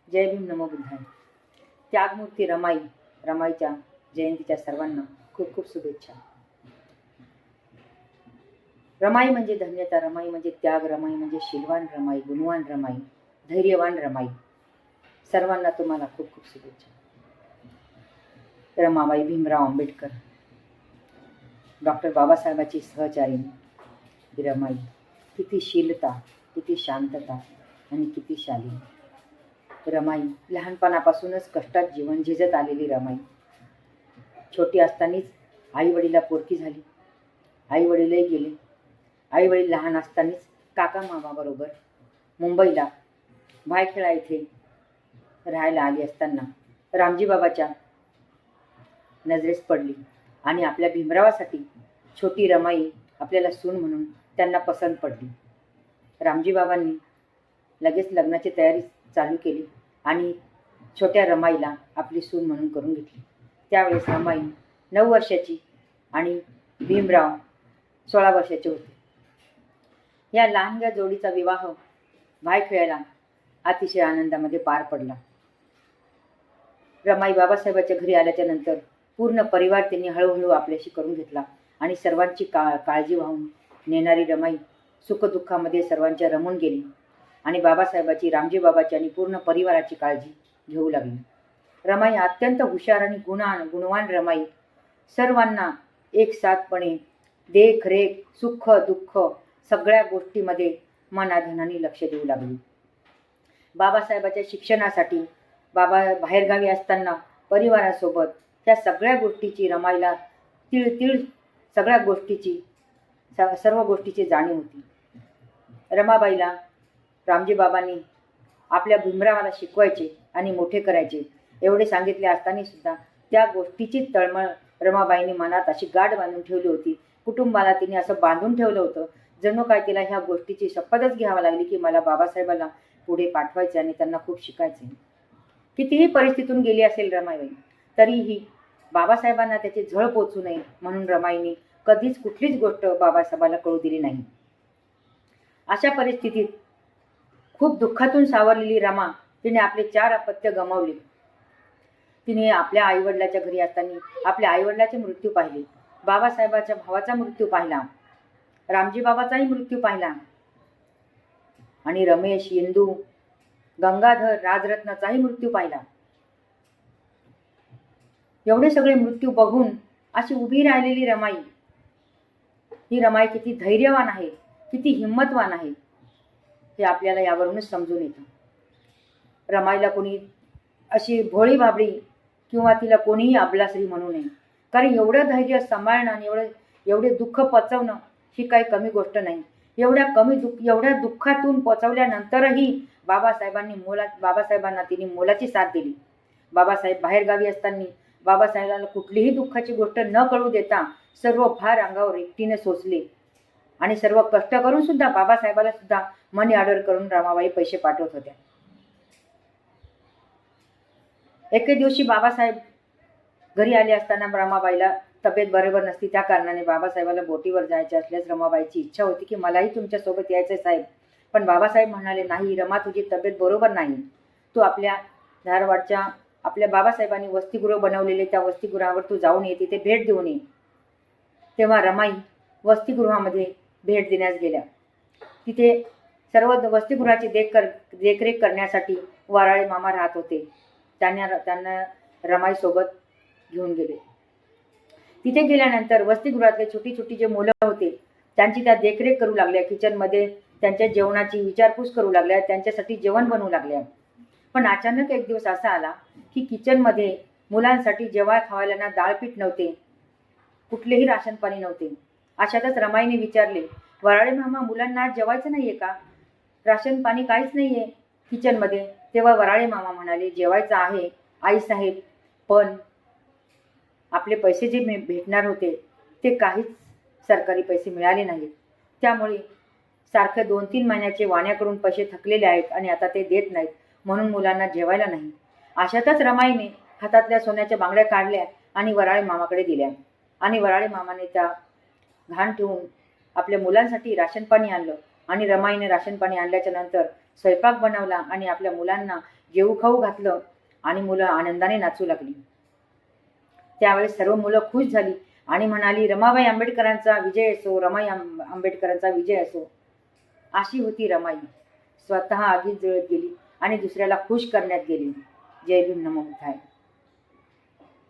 जय भीम, नमो बुद्धाय. त्यागमूर्ती रमाईच्या जयंतीच्या सर्वांना खूप खूप शुभेच्छा. रमाई म्हणजे धन्यता, रमाई म्हणजे त्याग, रमाई म्हणजे शीलवान रमाई, गुणवान रमाई, धैर्यवान रमाई. सर्वांना तुम्हाला खूप खूप शुभेच्छा. रमाबाई भीमराव आंबेडकर, डॉक्टर बाबासाहेबांची सहचारिणी रमाई. किती शीलता, किती शांतता आणि किती शालीन रमाई. लहानपणापासूनच कष्टात जीवन झिजत आलेली रमाई. छोटी असतानाच आई वडिला पोरकी झाली. आई वडीलही गेले. आई वडील लहान असतानाच काका मामाबरोबर मुंबईला भायखळा येथे राहायला आली असताना रामजी बाबाच्या नजरेस पडली आणि आपल्या भीमरावासाठी छोटी रमाई आपल्याला सून म्हणून त्यांना पसंत पडली. रामजी बाबांनी लगेच लग्नाची तयारी चालू केली आणि छोट्या रमाईला आपली सून म्हणून करून घेतली. त्यावेळेस रमाई 9 वर्षाची आणि भीमराव 16 वर्षाचे होते. या लहानग्या जोडीचा विवाह भायखळ्याला अतिशय आनंदामध्ये पार पडला. रमाई बाबासाहेबाच्या घरी आल्याच्या नंतर पूर्ण परिवार त्यांनी हळूहळू आपल्याशी करून घेतला आणि सर्वांची काळजी वाहून नेणारी रमाई सुखदुःखामध्ये सर्वांच्या रमून गेली आणि बाबासाहेबाची, रामजी बाबाची आणि पूर्ण परिवाराची काळजी घेऊ लागली. रमाई अत्यंत हुशार आणि गुणवान रमाई सर्वांना एकसाथपणे देखरेख, सुख दुःख सगळ्या गोष्टीमध्ये मनाधनाने लक्ष देऊ लागली. बाबासाहेबाच्या शिक्षणासाठी बाबा बाहेरगावी असताना परिवारासोबत त्या सगळ्या गोष्टीची रमाईला तिळ सर्व गोष्टीची जाणीव होती. रमाबाईला रामजी बाबांनी आपल्या भीमरावाला शिकवायचे आणि मोठे करायचे एवढे सांगितले असताना सुद्धा त्या गोष्टीची तळमळ रमाबाईंनी मनात अशी गाठ बांधून ठेवली होती. कुटुंबाला तिने असं बांधून ठेवलं होतं जणू काय तिला ह्या गोष्टीची शपथच घ्यावी लागली की मला बाबासाहेबांना पुढे पाठवायचे आणि त्यांना खूप शिकायचे. कितीही परिस्थितीतून गेली असेल रमाबाई तरीही बाबासाहेबांना त्याची झळ पोचू नये म्हणून रमाईने कधीच कुठलीच गोष्ट बाबासाहेबांना कळू दिली नाही. अशा परिस्थितीत खूप दुःखातून सावरलेली रमा तिने आपले 4 अपत्य गमावले. तिने आपल्या आईवडिलाच्या घरी असताना आपल्या आईवडिलाचे मृत्यू पाहिले, बाबासाहेबाच्या भावाचा मृत्यू पाहिला, रामजी बाबाचाही मृत्यू पाहिला आणि रमेश, इंदू, गंगाधर, राजरत्नाचाही मृत्यू पाहिला. एवढे सगळे मृत्यू बघून अशी उभी राहिलेली रमाई, ही रमाई किती धैर्यवान आहे, किती हिम्मतवान आहे हे आपल्याला यावरूनच समजून येतं. रमाईला कोणी अशी भोळी भाबडी किंवा तिला कोणीही अबलाश्री म्हणू नये, कारण एवढं धैर्य सांभाळणं आणि एवढे दुःख पचवणं ही काही कमी गोष्ट नाही. एवढ्या दुःखातून पचवल्यानंतरही बाबासाहेबांना तिने मोलाची साथ दिली. बाबासाहेब बाहेरगावी असताना बाबासाहेबांना कुठलीही दुःखाची गोष्ट न कळू देता सर्व भार अंगावर एकटीने सोसले आणि सर्व कष्ट करून सुद्धा बाबासाहेबाला सुद्धा मनी ऑर्डर करून रमाबाई पैसे पाठवत होत्या. एके दिवशी बाबासाहेब घरी आले असताना रमाबाईला तब्येत बरोबर नसती. त्या कारणाने बाबासाहेबाला बोटीवर जायचे असल्यास रमाबाईची इच्छा होती की मलाही तुमच्यासोबत यायचं साहेब. पण बाबासाहेब म्हणाले, नाही रमा, तुझी तब्येत बरोबर नाही, तू आपल्या धारवाडच्या आपल्या बाबासाहेबांनी वसतिगृह बनवलेले त्या वसतिगृहावर तू जाऊन ये, तिथे भेट देऊन ये. तेव्हा रमाई वसतिगृहामध्ये भेट देण्यास गेल्या. तिथे सर्व वसतिगृहाची देखरेख करण्यासाठी वराळे मामा राहत होते. त्यांना रमाईसोबत घेऊन गेले. तिथे गेल्यानंतर वसतिगृहातले छोटी छोटी जे मुलं होते त्यांची त्या देखरेख करू लागल्या. किचनमध्ये त्यांच्या जेवणाची विचारपूस करू लागल्या, त्यांच्यासाठी जेवण बनवू लागल्या. पण अचानक एक दिवस असा आला की किचनमध्ये मुलांसाठी जेवाय खावायला ना डाळपीठ नव्हते, कुठलेही राशन पाणी नव्हते. अशातच रमाईने विचारले, वराळे मामा, मुलांना आज जेवायचं नाहीये का? राशन पाणी काहीच नाहीये किचनमध्ये. तेव्हा वराळे मामा म्हणाले, जेवायचं आहे आई साहेब, पण आपले पैसे जे भेटणार होते ते काहीच सरकारी पैसे मिळाले नाहीत. त्यामुळे सारखे 2-3 महिन्याचे वाण्याकडून पैसे थकलेले आहेत आणि आता ते देत नाहीत, म्हणून मुलांना जेवायला नाही. अशातच रमाईने हातातल्या सोन्याच्या बांगड्या काढल्या आणि वराळे मामाकडे दिल्या आणि वराळे मामाने त्या घाण ठेवून आपल्या मुलांसाठी राशन पाणी आणलं आणि रमाईने राशन पाणी आणल्याच्या नंतर स्वयंपाक बनवला आणि आपल्या मुलांना जेवू खाऊ घातलं आणि मुलं आनंदाने नाचू लागली. त्यावेळेस सर्व मुलं खुश झाली आणि म्हणाली, रमाबाई आंबेडकरांचा विजय असो, रमाई आंबेडकरांचा विजय असो. अशी होती रमाई. स्वतः आगीत जळत गेली आणि दुसऱ्याला खुश करण्यात गेली. जय भीम, नमो बुद्धाय.